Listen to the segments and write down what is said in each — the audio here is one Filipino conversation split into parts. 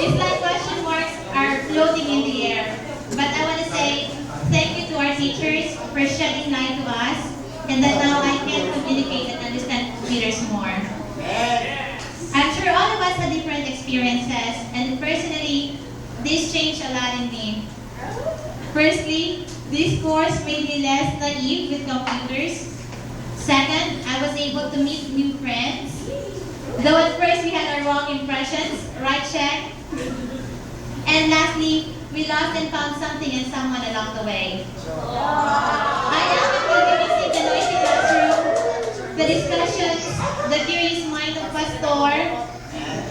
It's like question marks are floating in the air. But I want to say thank you to our teachers for shedding light to us, and that now I can communicate and understand computers more. I'm sure all of us had different experiences, and personally, this changed a lot in me. Firstly, this course made me less naive with computers. Second, I was able to meet new friends. Though at first we had our wrong impressions, right, check? And lastly, we lost and found something in someone along the way. I am and will be missing the noisy classroom, the discussions, the curious mind of Pastor,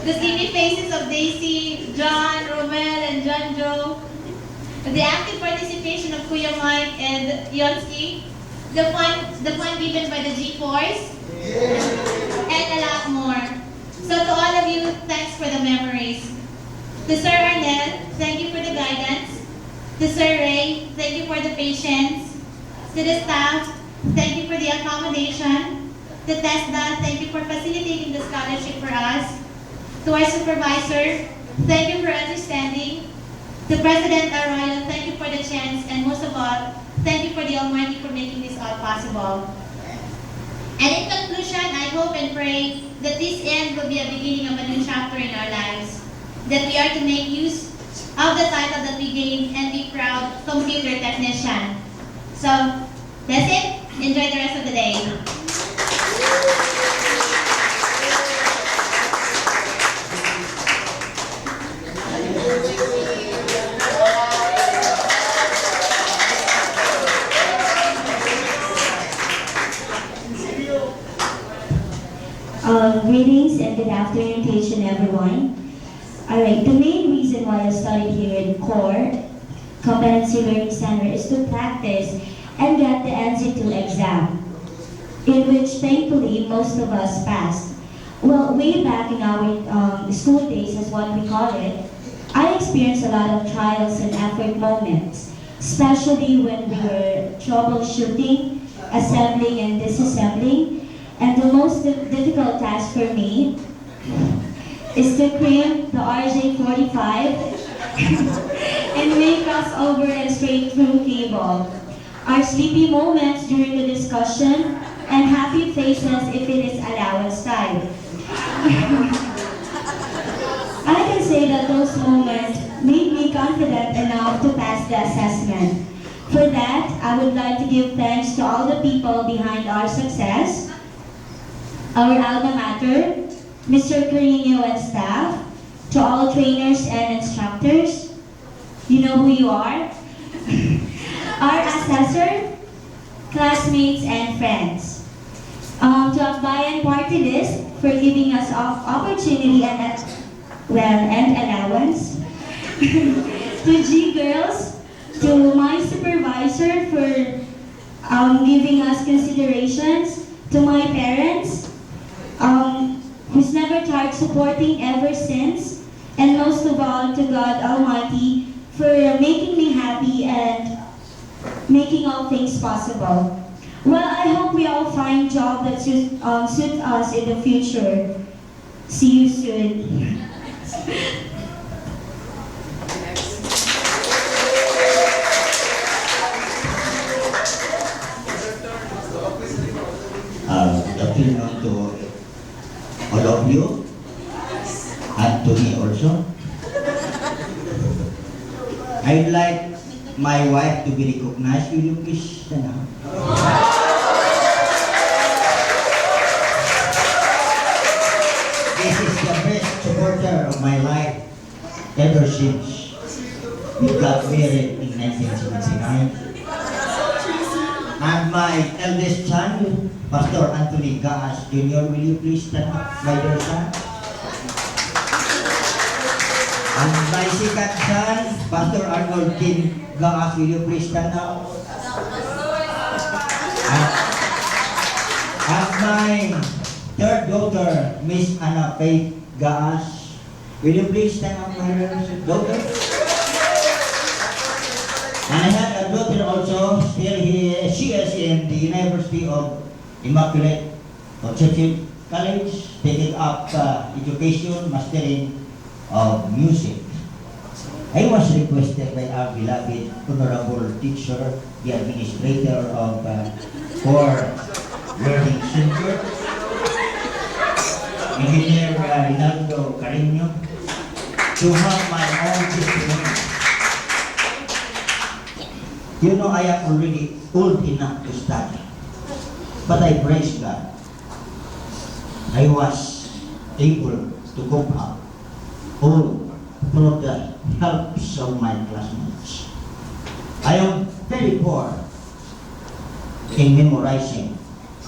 the sleepy faces of Daisy, John, Romel, and John Joe, the active participation of Kuya Mike and Yonsky, the fun given by the G-Force, and a lot more. So to all of you, thanks for the memories. To Sir Arnel, thank you for the guidance. To Sir Ray, thank you for the patience. To the staff, thank you for the accommodation. To TESDA, thank you for facilitating the scholarship for us. To our supervisor, thank you for understanding. To President Arroyo, thank you for the chance, and most of all, thank you for the Almighty for making this all possible. And in conclusion, I hope and pray that this end will be a beginning of a new chapter in our lives, that we are to make use of the title that we gained and be proud computer technician. So, that's it. Enjoy the rest of the day. Greetings and good afternoon to each and everyone. Alright, the main reason why I studied here in CORE, Competency Learning Center, is to practice and get the NC2 exam, in which thankfully most of us passed. Well, way back in our school days, as what we call it, I experienced a lot of trials and effort moments, especially when we were troubleshooting, assembling and disassembling. And the most difficult task for me is to crimp the RJ45 and make crossover and straight through cable. Our sleepy moments during the discussion and happy faces if it is allowance time. I can say that those moments made me confident enough to pass the assessment. For that, I would like to give thanks to all the people behind our success, our alma mater, Mr. Carino and staff, to all trainers and instructors. You know who you are. Our assessor, classmates, and friends. To Akbayan Party List for giving us opportunity and allowance. To G Girls, to my supervisor for giving us considerations, to my parents, who's never tired supporting ever since, and most of all to God Almighty for making me happy and making all things possible. Well, I hope we all find job that suit us in the future. See you soon. Good afternoon to all of you, and to me also. I'd like my wife to be recognized. Will you please stand up? This is the best supporter of my life ever since we got married in 1979. And my eldest son, Pastor Anthony Gaas Jr., will you please stand up, my dear son? And my second son, Pastor Arnold Kim Gaas, will you please stand up? And my third daughter, Miss Anna Faith Gaas, will you please stand up, my daughter? And I had a daughter also, still she is in the University of Immaculate Conception College, taking up education, mastering of music. I was requested by our beloved honorable teacher, the administrator of Core Learning Center, Engineer Rinaldo Carino, to have my own testimony. You know, I am already old enough to study, but I praise God. I was able to cope up all through the helps of my classmates. I am very poor in memorizing.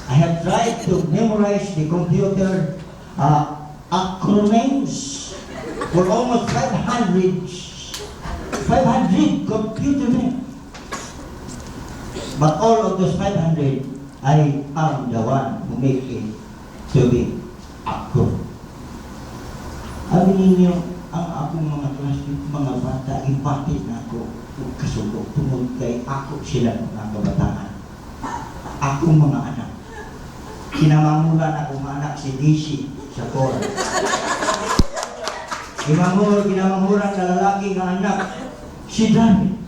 I have tried to memorize the computer acronyms for almost 500 computer names. But all of those 500, I am the one who make it to be ako. Sabi ninyo, ang akong mga classmates, mga bata, impatid na ako kung kasugod tungod kay ako sila mga kabataan. Akong mga anak. Kinamamulan akong anak si DC sa Cora. Kinamamulan na lalaki ng anak si David.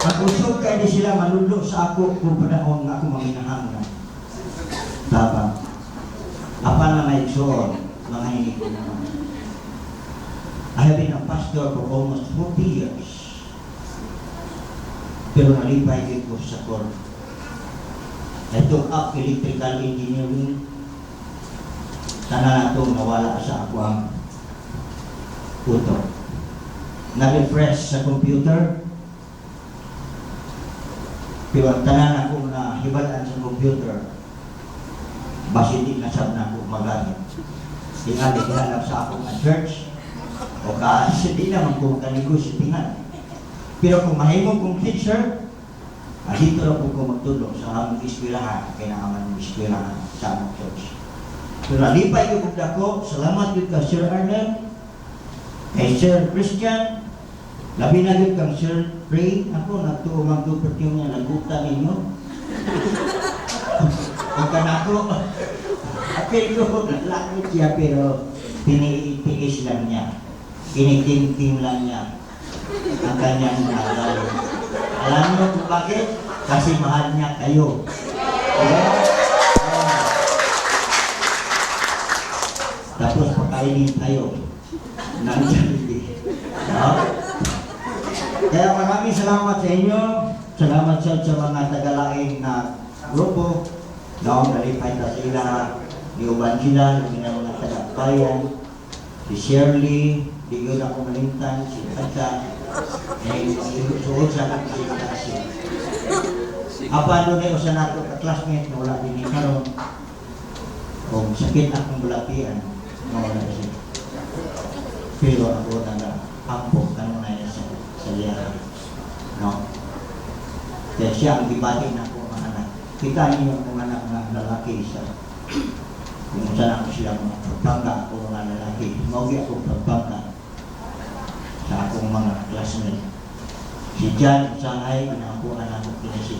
Ang usog kay di sila manulo sa ako kung panahon nga ako maminahanglan. Tapang, apa na may suon, mga hindi ko naman. I have been a pastor for almost 40 years. Pero nalipay ko sa Cor. I took up electrical engineering. Sana na itong nawala sa ako ang utok. Na-refresh sa computer. Pero ang tanan ako na hibalan sa computer, basi di nasab na ako magamit. Tingali kinalap sa ako na church, o kasi di naman kung kanigos tingali. Pero kung mahimong kong teacher, dito na po ko magtulong sa aming eskwelahan, kailangan ng eskwelahan sa aming church. Pero nalipay ko kong dako, salamat yun ka Sir Arnel, kay Sir Christian, labi na yun kang Sir Ray, ako nagtuumang perfume niya, nagutan ninyo. Huwag ka na ako. Apel ko, lakit siya, pero tinitiis lang niya. Kinitim-tim lang niya ang kanyang nalala. Alam mo kung bakit? Kasi mahal niya kayo. Tapos pakainin tayo ng Jollibee. Kaya maraming salamat sa inyo. Salamat sa mga tagalaing na grupo. Nalipay na sila ni Ubangila, yung mga tagapayan, si Shirley, di yun ako malintan, si Kata, suod sa kasi. Apa doon ay usan nato ka classmate na wala din karon. Kung sakit akong bulapian, nawala siya. Pero ako na hampok kanunay sa liyahan. No? Kaya siya ang ibati na akong mga anak. Kita niyo ang mga anak na lalaki sa kung saan ako sila mga pagpangga ako mga lalaki. Maugi akong pagpangga sa akong mga classmate. Si John Sanghay, ako anak ko pinasip.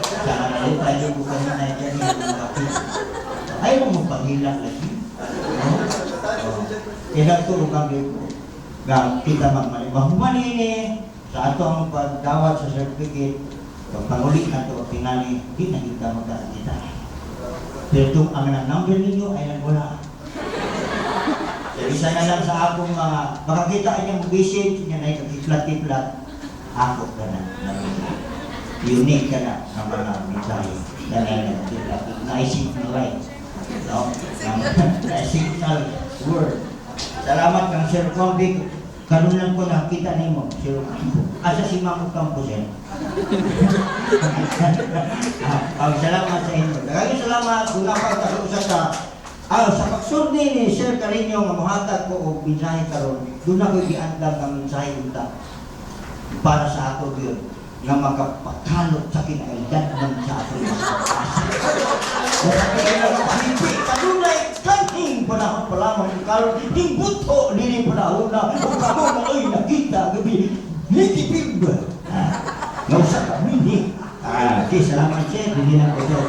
Sa kanalita tayo ko kanina dyan yung lalaki. Ayaw mo magpahilak lagi. Kaya tulong kami ko. Kita magmalimbang humanini sa ato ang pagdawat sa certificate, pagpangulit na ito, tingali, di na kita magkakita. Pero itong ang number ninyo ay wala. So, isa na lang sa akong mga, makakita niya mag-visit, niya na ikakiplat-tiplat, ako ka na. Unique ka na ng mga mensahe. Na-isip na light. Na-signal word. Salamat kang Sir Convic. Kanunan ko nakita ni mo, Sir Campo. Asa si Mamo Campo siya. Salamat sa inyo. Maraming salamat kung napagkakusa sa pagsurdi ni Sir Carino nga mahatag ko o mensahe karon. Doon ako giandang ng mensahe unta para sa ato yun nga makapagkalot sa kinailan ng sa ato mga hindi kanunay kaning panahon pa lamang ikalot hindi buto nini panahon na kung kamo maoy nakita gabi nitipig nausa kami ni okay, salamat siya hindi na ko ito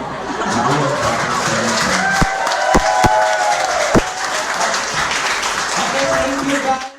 Thank you guys.